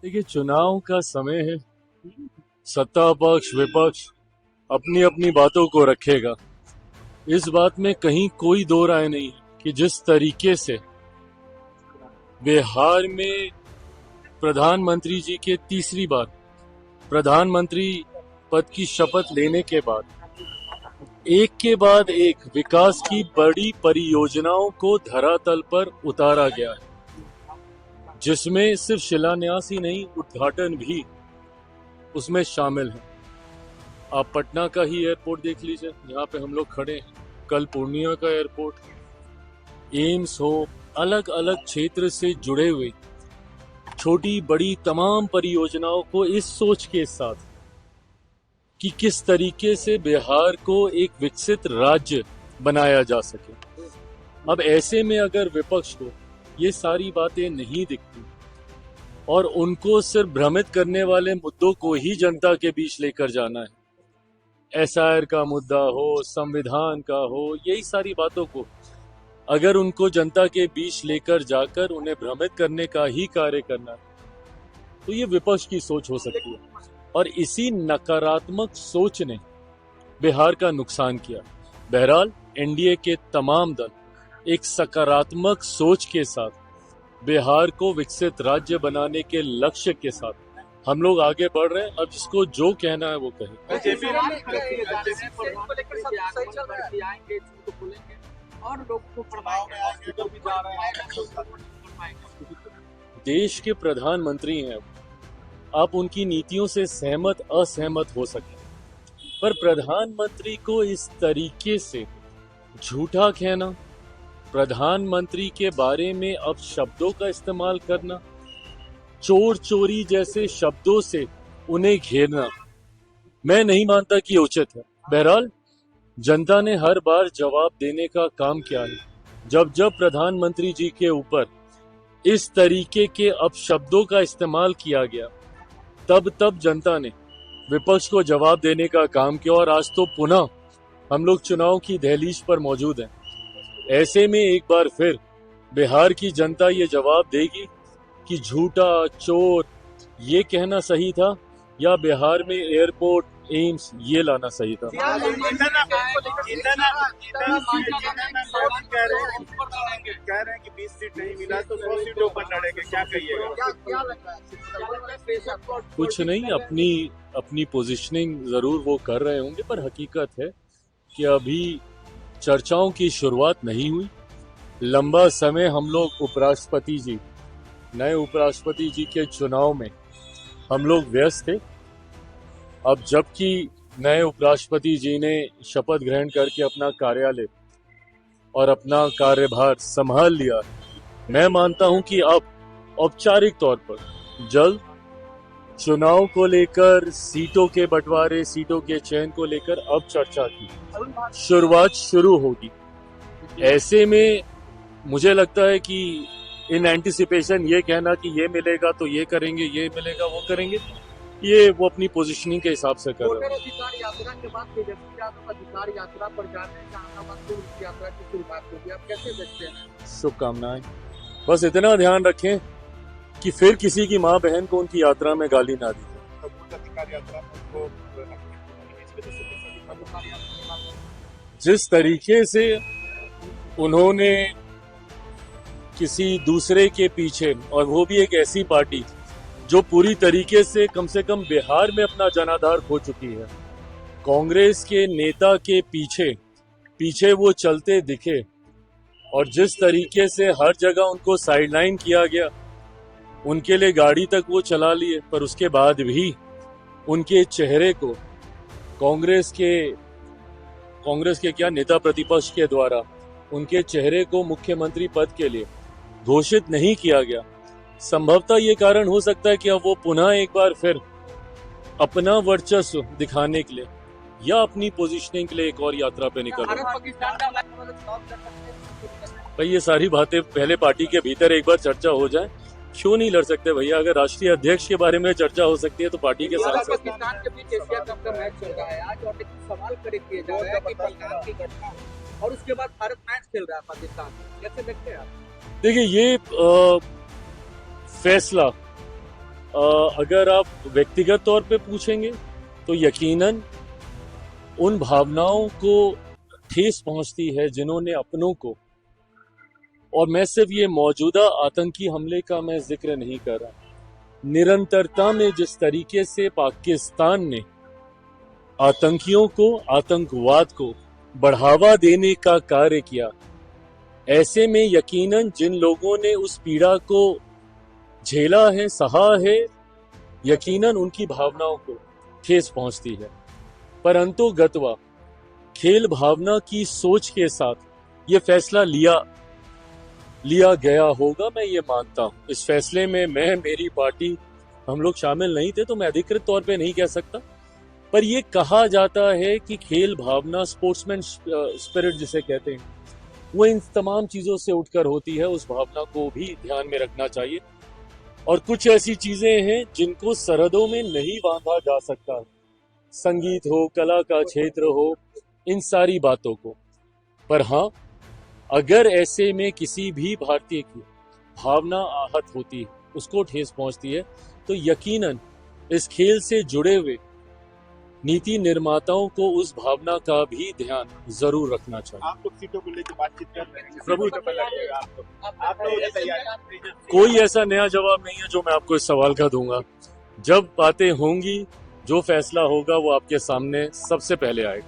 देखिए, चुनाव का समय है। सत्ता पक्ष विपक्ष अपनी अपनी बातों को रखेगा। इस बात में कहीं कोई दो राय नहीं है कि जिस तरीके से बिहार में प्रधानमंत्री जी के तीसरी बार प्रधानमंत्री पद की शपथ लेने के बाद एक के बाद एक विकास की बड़ी परियोजनाओं को धरातल पर उतारा गया है, जिसमें सिर्फ शिलान्यास ही नहीं, उद्घाटन भी उसमें शामिल है। आप पटना का ही एयरपोर्ट देख लीजिए, जहाँ पे हम लोग खड़े हैं। कल पूर्णिया का एयरपोर्ट, एम्स हो, अलग अलग क्षेत्र से जुड़े हुए छोटी बड़ी तमाम परियोजनाओं को इस सोच के साथ कि किस तरीके से बिहार को एक विकसित राज्य बनाया जा सके। अब ऐसे में अगर विपक्ष को ये सारी बातें नहीं दिखती और उनको सिर्फ भ्रमित करने वाले मुद्दों को ही जनता के बीच लेकर जाना है, एसआईआर का मुद्दा हो, संविधान का हो, यही सारी बातों को अगर उनको जनता के बीच लेकर जाकर उन्हें भ्रमित करने का ही कार्य करना है, तो ये विपक्ष की सोच हो सकती है। और इसी नकारात्मक सोच ने बिहार का नुकसान किया। बहरहाल एनडीए के तमाम दल एक सकारात्मक सोच के साथ बिहार को विकसित राज्य बनाने के लक्ष्य के साथ हम लोग आगे बढ़ रहे हैं। अब जिसको जो कहना है वो कहे। देश के प्रधानमंत्री हैं, आप उनकी नीतियों से सहमत असहमत हो सकते हैं, पर प्रधानमंत्री को इस तरीके से झूठा कहना, प्रधानमंत्री के बारे में अब शब्दों का इस्तेमाल करना, चोर चोरी जैसे शब्दों से उन्हें घेरना, मैं नहीं मानता कि उचित है। बहरहाल जनता ने हर बार जवाब देने का काम किया है। जब जब प्रधानमंत्री जी के ऊपर इस तरीके के अपशब्दों का इस्तेमाल किया गया, तब तब जनता ने विपक्ष को जवाब देने का काम किया। और आज तो पुनः हम लोग चुनाव की दहलीज पर मौजूद हैं। ऐसे में एक बार फिर बिहार की जनता ये जवाब देगी कि झूठा, चोर ये कहना सही था या बिहार में एयरपोर्ट, एम्स ये लाना सही था। कह रहे हैं कि 20 सीट नहीं मिला तो 100 सीटों पर लड़ेंगे, क्या कहिएगा? कुछ नहीं, अपनी पोजीशनिंग जरूर वो कर रहे होंगे, पर हकीकत है कि अभी चर्चाओं की शुरुआत नहीं हुई। लंबा समय हम लोग नए उपराष्ट्रपति जी के चुनाव में हम लोग व्यस्त थे। अब जबकि नए उपराष्ट्रपति जी ने शपथ ग्रहण करके अपना कार्यालय और अपना कार्यभार संभाल लिया, मैं मानता हूं कि अब औपचारिक तौर पर जल्द चुनाव को लेकर, सीटों के बंटवारे, सीटों के चयन को लेकर अब चर्चा की शुरुआत शुरू होगी। ऐसे में मुझे लगता है कि इन एंटिसिपेशन ये कहना कि ये मिलेगा तो ये करेंगे, ये मिलेगा वो करेंगे, ये वो अपनी पोजीशनिंग के हिसाब से कर रहे हैं। अधिकार यात्रा के बाद तेजस्वी यादव अधिकार यात्रा पर जा रहे हैं, जहानाबाद से उनकी यात्रा की शुरुआत होगी, आप कैसे देखते हैं? शुभकामनाएं। बस इतना ध्यान रखें कि फिर किसी की माँ बहन को उनकी यात्रा में गाली ना दी। जिस तरीके से उन्होंने किसी दूसरे के पीछे, और वो भी एक ऐसी पार्टी जो पूरी तरीके से कम बिहार में अपना जनाधार खो चुकी है, कांग्रेस के नेता के पीछे वो चलते दिखे, और जिस तरीके से हर जगह उनको साइडलाइन किया गया, उनके लिए गाड़ी तक वो चला लिए, पर उसके बाद भी उनके चेहरे को कांग्रेस के क्या नेता प्रतिपक्ष के द्वारा उनके चेहरे को मुख्यमंत्री पद के लिए घोषित नहीं किया गया। संभवतः ये कारण हो सकता है कि अब वो पुनः एक बार फिर अपना वर्चस्व दिखाने के लिए या अपनी पोजीशनिंग के लिए एक और यात्रा पे निकल रहे हैं। भाई ये सारी बातें पहले पार्टी के भीतर एक बार चर्चा हो जाए, क्यों नहीं लड़ सकते भैया? अगर राष्ट्रीय अध्यक्ष के बारे में चर्चा हो सकती है तो पार्टी के साथ पाकिस्तान के बीच एशिया कप का मैच चल रहा है आज, और सवाल खड़े किए जा रहे हैं कि पहलगाम की घटना और उसके बाद भारत मैच खेल रहा है पाकिस्तान, कैसे देखते हैं आप? देखिए, ये फैसला अगर आप व्यक्तिगत तौर पे पूछेंगे तो यकीनन उन भावनाओं को ठेस पहुंचती है जिन्होंने अपनों को, और मैं सिर्फ ये मौजूदा आतंकी हमले का मैं जिक्र नहीं कर रहा, निरंतरता में जिस तरीके से पाकिस्तान ने आतंकियों को, आतंकवाद को बढ़ावा देने का कार्य किया, ऐसे में यकीनन जिन लोगों ने उस पीड़ा को झेला है, सहा है, यकीनन उनकी भावनाओं को ठेस पहुंचती है। परंतु गतवा खेल भावना की सोच के साथ ये फैसला लिया गया होगा, मैं ये मानता हूं। इस फैसले में मैं, मेरी पार्टी, हम लोग शामिल नहीं थे, तो मैं अधिकृत तौर पे नहीं कह सकता, पर ये कहा जाता है कि खेल भावना, स्पोर्ट्समैन स्पिरिट जिसे कहते हैं, वो इन तमाम चीजों से उठकर होती है। उस भावना को भी ध्यान में रखना चाहिए। और कुछ ऐसी चीजें हैं जिनको सरहदों में नहीं बांधा जा सकता, संगीत हो, कला का क्षेत्र हो, इन सारी बातों को। पर हाँ, अगर ऐसे में किसी भी भारतीय की भावना आहत होती है, उसको ठेस पहुंचती है, तो यकीनन इस खेल से जुड़े हुए नीति निर्माताओं को उस भावना का भी ध्यान जरूर रखना चाहिए। आप लोग सीटों को लेकर बातचीत कर रहे हैं, प्रभु, सीटों पर लड़िएगा आप लोग ये तैयारी। कोई ऐसा नया जवाब नहीं है जो मैं आपको इस सवाल का दूंगा। जब बातें होंगी, जो फैसला होगा वो आपके सामने सबसे पहले आएगा।